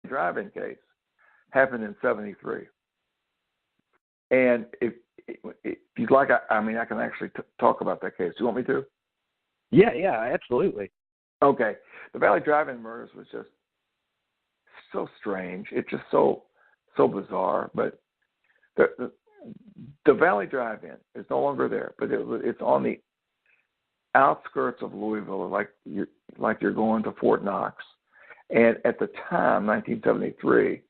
Drive-In case happened in '73. And if you'd like, I mean, I can actually talk about that case. Do you want me to? Yeah, absolutely. Okay. The Valley Drive-In murders was just so strange. It's just so bizarre. But the Valley Drive-In is no longer there, but it's on the outskirts of Louisville, like you're going to Fort Knox. And at the time, 1973,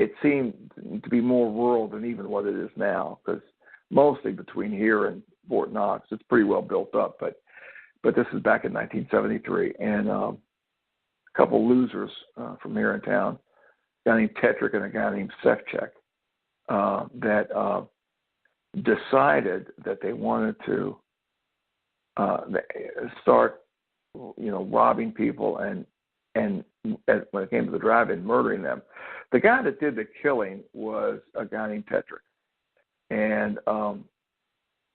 it seemed to be more rural than even what it is now, because mostly between here and Fort Knox, it's pretty well built up. But this is back in 1973, and a couple losers from here in town, a guy named Tetrick and a guy named Sefchek, that decided that they wanted to start, robbing people and when it came to the drive-in, murdering them. The guy that did the killing was a guy named Tetrick, and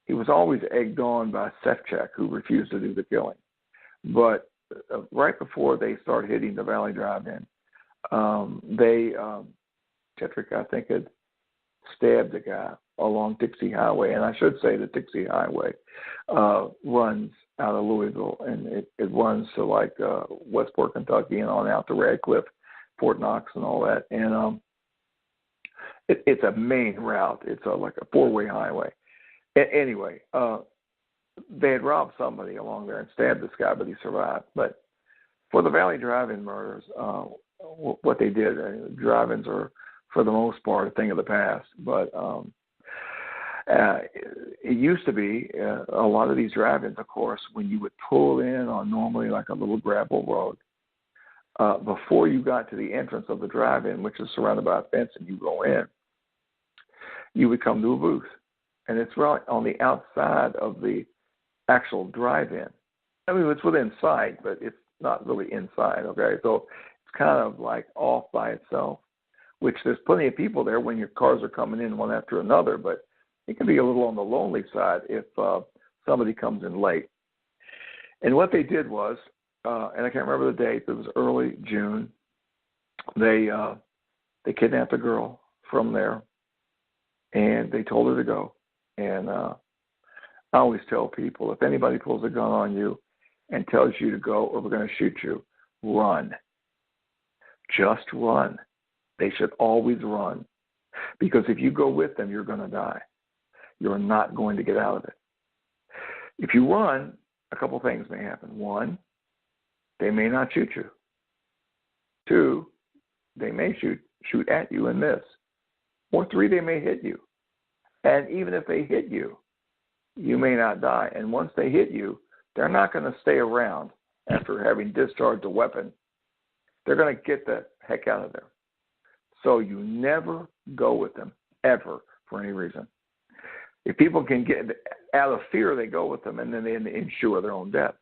he was always egged on by Sefchek, who refused to do the killing. But right before they started hitting the Valley Drive-In, Tetrick, I think, had stabbed a guy along Dixie Highway, and I should say the Dixie Highway runs out of Louisville, and it runs to like Westport, Kentucky, and on out to Radcliffe, Fort Knox, and all that. And it's a main route. It's like a four-way highway. Anyway, they had robbed somebody along there and stabbed this guy, but he survived. But for the Valley Drive-In murders, what they did, drive-ins are, for the most part, a thing of the past. But it used to be a lot of these drive-ins, of course, when you would pull in on normally like a little gravel road, before you got to the entrance of the drive-in, which is surrounded by a fence, and you go in, you would come to a booth. And it's right on the outside of the actual drive-in. I mean, it's within sight, but it's not really inside, okay? So it's kind of like off by itself, which there's plenty of people there when your cars are coming in one after another, but it can be a little on the lonely side if somebody comes in late. And what they did was, and I can't remember the date, but it was early June, they kidnapped a girl from there, and they told her to go. And I always tell people, if anybody pulls a gun on you and tells you to go or we're going to shoot you, run. Just run. They should always run. Because if you go with them, you're going to die. You're not going to get out of it. If you run, a couple things may happen. One, they may not shoot you. Two, they may shoot at you and miss. Or three, they may hit you. And even if they hit you, you may not die. And once they hit you, they're not going to stay around after having discharged a weapon. They're going to get the heck out of there. So you never go with them, ever, for any reason. If people can get out of fear, they go with them, and then they ensure their own death.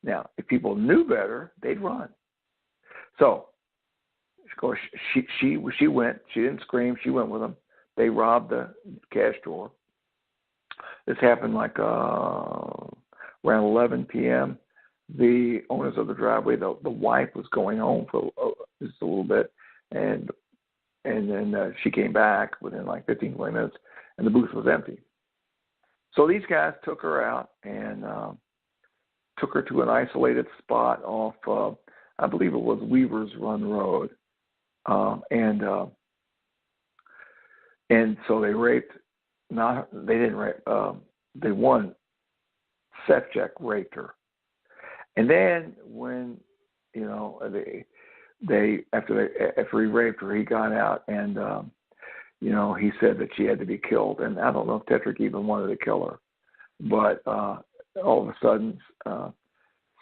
Now, if people knew better, they'd run. So, of course, she went. She didn't scream. She went with them. They robbed the cash drawer. This happened like around 11 p.m. The owners of the driveway, the wife was going home for just a little bit, and then she came back within like 15, 20 minutes, and the booth was empty. So these guys took her out and took her to an isolated spot off, I believe it was Weaver's Run Road, and so they raped. They didn't rape. One Sefchek raped her, and then when they after he raped her, he got out and he said that she had to be killed. And I don't know if Tetrick even wanted to kill her, but all of a sudden,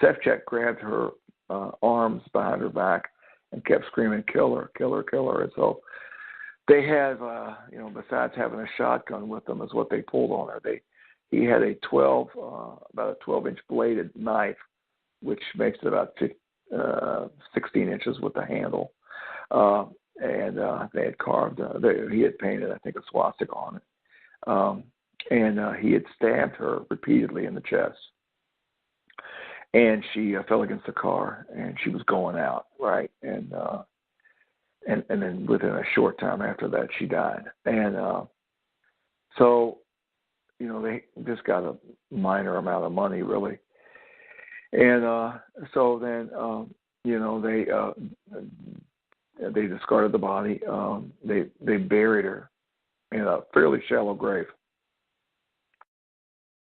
Sefchek grabbed her arms behind her back and kept screaming, "Kill her, kill her, kill her!" And so they have, besides having a shotgun with them, is what they pulled on her. He had a about a 12-inch bladed knife, which makes it about 16 inches with the handle. And they had carved, he had painted, I think, a swastika on it. And he had stabbed her repeatedly in the chest. And she fell against the car, and she was going out, right? And and then within a short time after that, she died. And so, they just got a minor amount of money, really. And so then, they discarded the body. They buried her in a fairly shallow grave.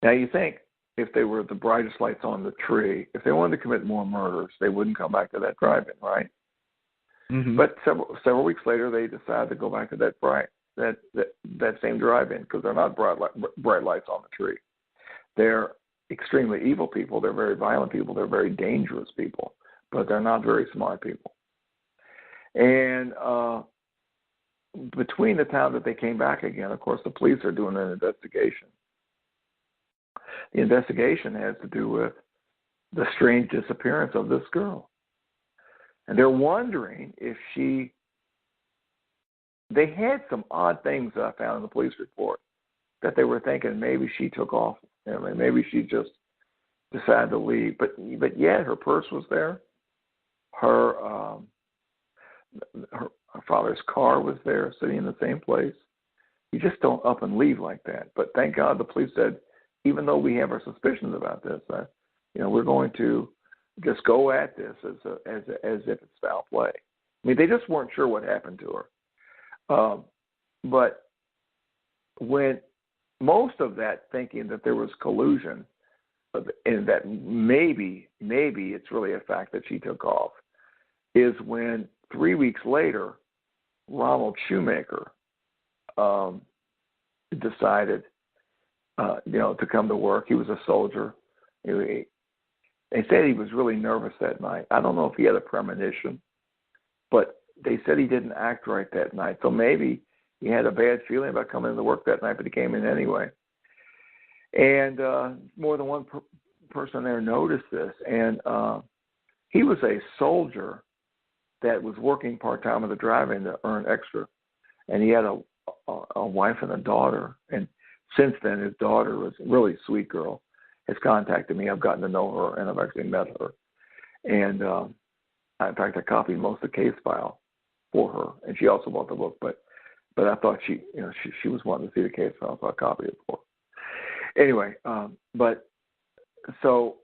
Now, you think if they were the brightest lights on the tree, if they wanted to commit more murders, they wouldn't come back to that drive-in, right? Mm-hmm. But several weeks later, they decided to go back to that same drive-in because they're not bright lights on the tree. They're extremely evil people. They're very violent people. They're very dangerous people, but they're not very smart people. And between the time that they came back again, of course, the police are doing an investigation. The investigation has to do with the strange disappearance of this girl. And they're wondering if they had some odd things that I found in the police report that they were thinking maybe she took off. Maybe she just decided to leave. But yet her purse was there. Her father's car was there, sitting in the same place. You just don't up and leave like that. But thank God the police said, even though we have our suspicions about this, we're going to just go at this as if it's foul play. I mean, they just weren't sure what happened to her. But when most of that thinking that there was collusion, and that maybe it's really a fact that she took off, is when 3 weeks later, Ronald Shoemaker decided, to come to work. He was a soldier. They said he was really nervous that night. I don't know if he had a premonition, but they said he didn't act right that night. So maybe he had a bad feeling about coming into work that night, but he came in anyway. And more than one person there noticed this. And he was a soldier that was working part-time at the drive-in to earn extra. And he had a wife and a daughter. And since then, his daughter was a really sweet girl, has contacted me. I've gotten to know her, and I've actually met her. And in fact, I copied most of the case file for her, and she also bought the book. But I thought she was wanting to see the case file, so I copied it for her. Anyway, but so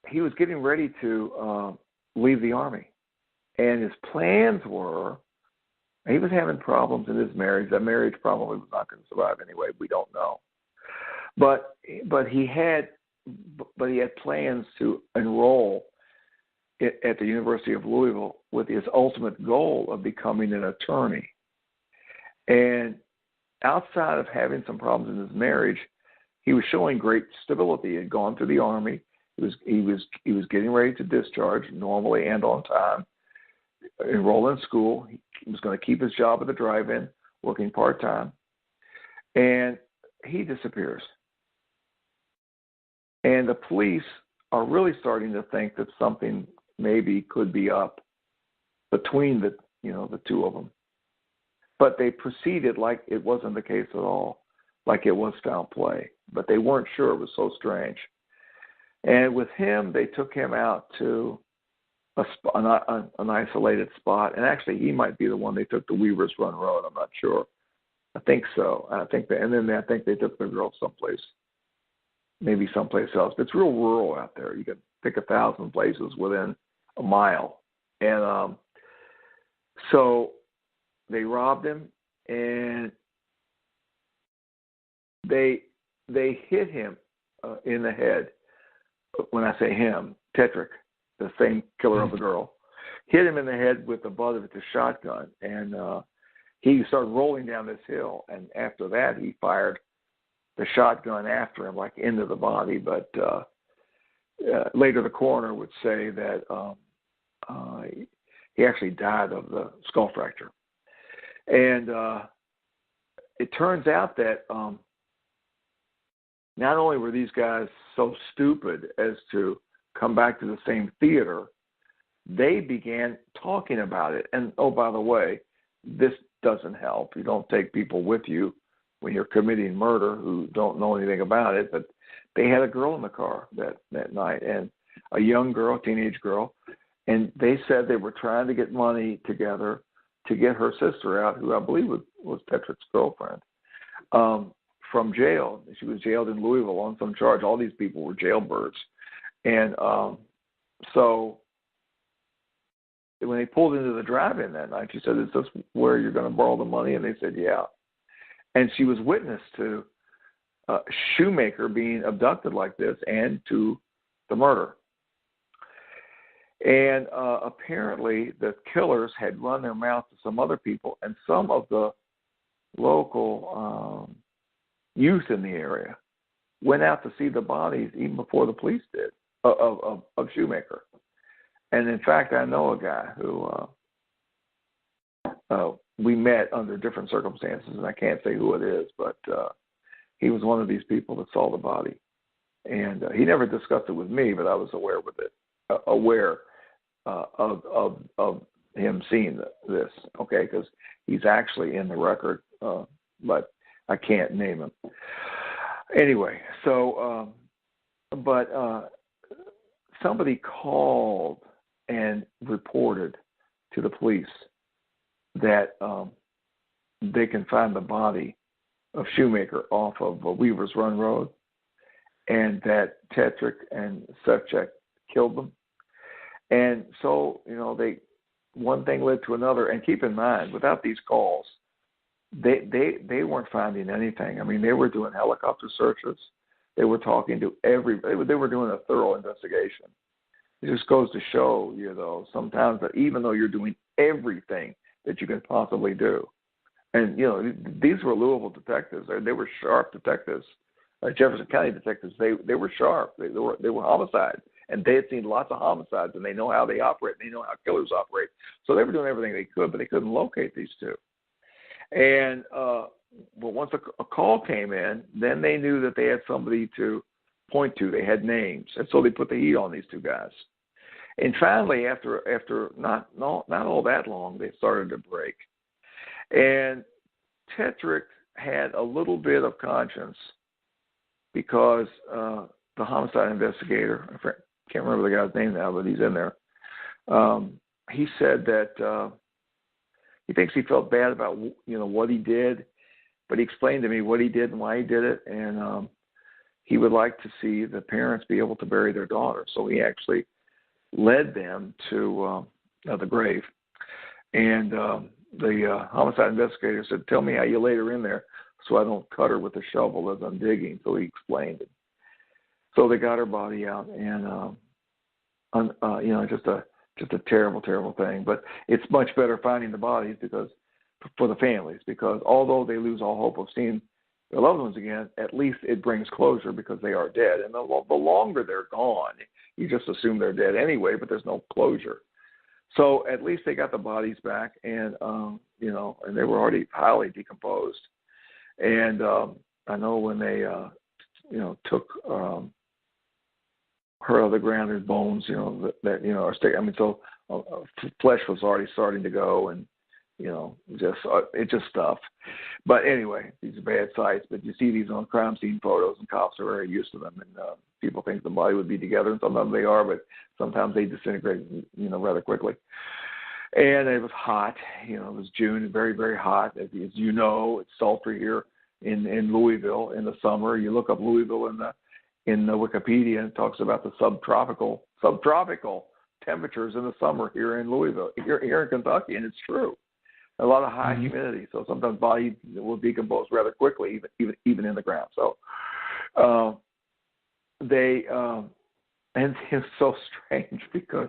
he was getting ready to leave the Army, and his plans were, he was having problems in his marriage. That marriage probably was not going to survive anyway. We don't know. But he had plans to enroll at the University of Louisville with his ultimate goal of becoming an attorney. And outside of having some problems in his marriage, he was showing great stability. He had gone through the Army. He was getting ready to discharge normally and on time, enroll in school. He was going to keep his job at the drive-in, working part-time. And he disappears. And the police are really starting to think that something maybe could be up between the two of them. But they proceeded like it wasn't the case at all, like it was foul play. But they weren't sure. It was so strange. And with him, they took him out to an isolated spot. And actually, he might be the one they took to Weaver's Run Road. I'm not sure. I think so. I think they took the girl someplace, maybe someplace else. It's real rural out there. You can pick 1,000 places within a mile. And so they robbed him, and they hit him in the head. When I say him, Tetrick, the same killer of the girl, hit him in the head with the butt of the shotgun, and he started rolling down this hill. And after that, he fired the shotgun after him, like into the body. But later, the coroner would say that he actually died of the skull fracture. And it turns out that not only were these guys so stupid as to come back to the same theater, they began talking about it. And, oh, by the way, this doesn't help. You don't take people with you when you're committing murder who don't know anything about it. But they had a girl in the car that night, and a young girl, teenage girl, and they said they were trying to get money together to get her sister out, who I believe was Tetrick's girlfriend, from jail. She was jailed in Louisville on some charge. All these people were jailbirds. And so when they pulled into the drive-in that night, she said, "Is this where you're going to borrow the money?" And they said, "Yeah." And she was witness to Shoemaker being abducted like this and to the murder. And apparently the killers had run their mouth to some other people, and some of the local youth in the area went out to see the bodies even before the police did of Shoemaker. And in fact, I know a guy who we met under different circumstances, and I can't say who it is, but he was one of these people that saw the body. And he never discussed it with me, but I was aware of him seeing this, okay, because he's actually in the record, but I can't name him. Anyway, so, but somebody called and reported to the police that they can find the body of Shoemaker off of Weaver's Run Road, and that Tetrick and Sevchek killed them. And so, one thing led to another. And keep in mind, without these calls, they weren't finding anything. I mean, they were doing helicopter searches. They were talking to they were doing a thorough investigation. It just goes to show you, though, sometimes that even though you're doing everything that you can possibly do, and, these were Louisville detectives. They were sharp detectives. Jefferson County detectives, they were sharp. They were homicide. And they had seen lots of homicides, and they know how they operate, and they know how killers operate. So they were doing everything they could, but they couldn't locate these two. And but once a call came in, then they knew that they had somebody to point to. They had names, and so they put the heat on these two guys. And finally, after not all that long, they started to break. And Tetrick had a little bit of conscience because the homicide investigator, I can't remember the guy's name now, but he's in there. He said that he thinks he felt bad about what he did, but he explained to me what he did and why he did it, and he would like to see the parents be able to bury their daughter. So he actually led them to the grave, and the homicide investigator said, "Tell me how you laid her in there so I don't cut her with a shovel as I'm digging." So he explained it. So they got her body out, and just a terrible, terrible thing. But it's much better finding the bodies for the families, because although they lose all hope of seeing their loved ones again, at least it brings closure because they are dead. And the longer they're gone, you just assume they're dead anyway, but there's no closure. So at least they got the bodies back, and and they were already highly decomposed. And I know when they took her out of the ground, there's bones, are sticking. I mean, so flesh was already starting to go, and it's just stuff. But anyway, these are bad sights. But you see these on crime scene photos, and cops are very used to them. And people think the body would be together, and sometimes they are, but sometimes they disintegrate, rather quickly. And it was hot. It was June, very, very hot. As you know, it's sultry here in Louisville in the summer. You look up Louisville in the Wikipedia, and it talks about the subtropical temperatures in the summer here in Louisville, here in Kentucky, and it's true. A lot of high humidity, so sometimes bodies will decompose rather quickly, even in the ground. So and it's so strange because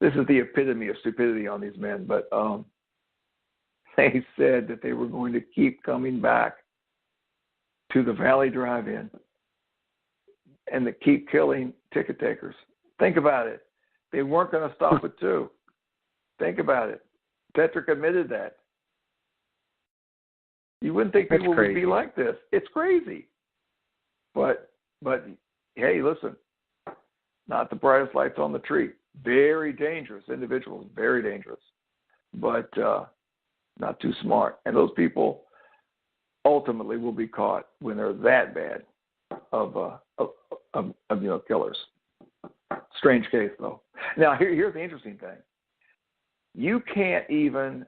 this is the epitome of stupidity on these men. But they said that they were going to keep coming back to the Valley Drive-In and to keep killing ticket takers. Think about it. They weren't going to stop at 2. Think about it. Tetrick admitted that. You wouldn't think people would be like this. It's crazy. But hey, listen, not the brightest lights on the tree. Very dangerous individuals, very dangerous, but not too smart. And those people ultimately will be caught when they're that bad of killers. Strange case, though. Now, here's the interesting thing. You can't even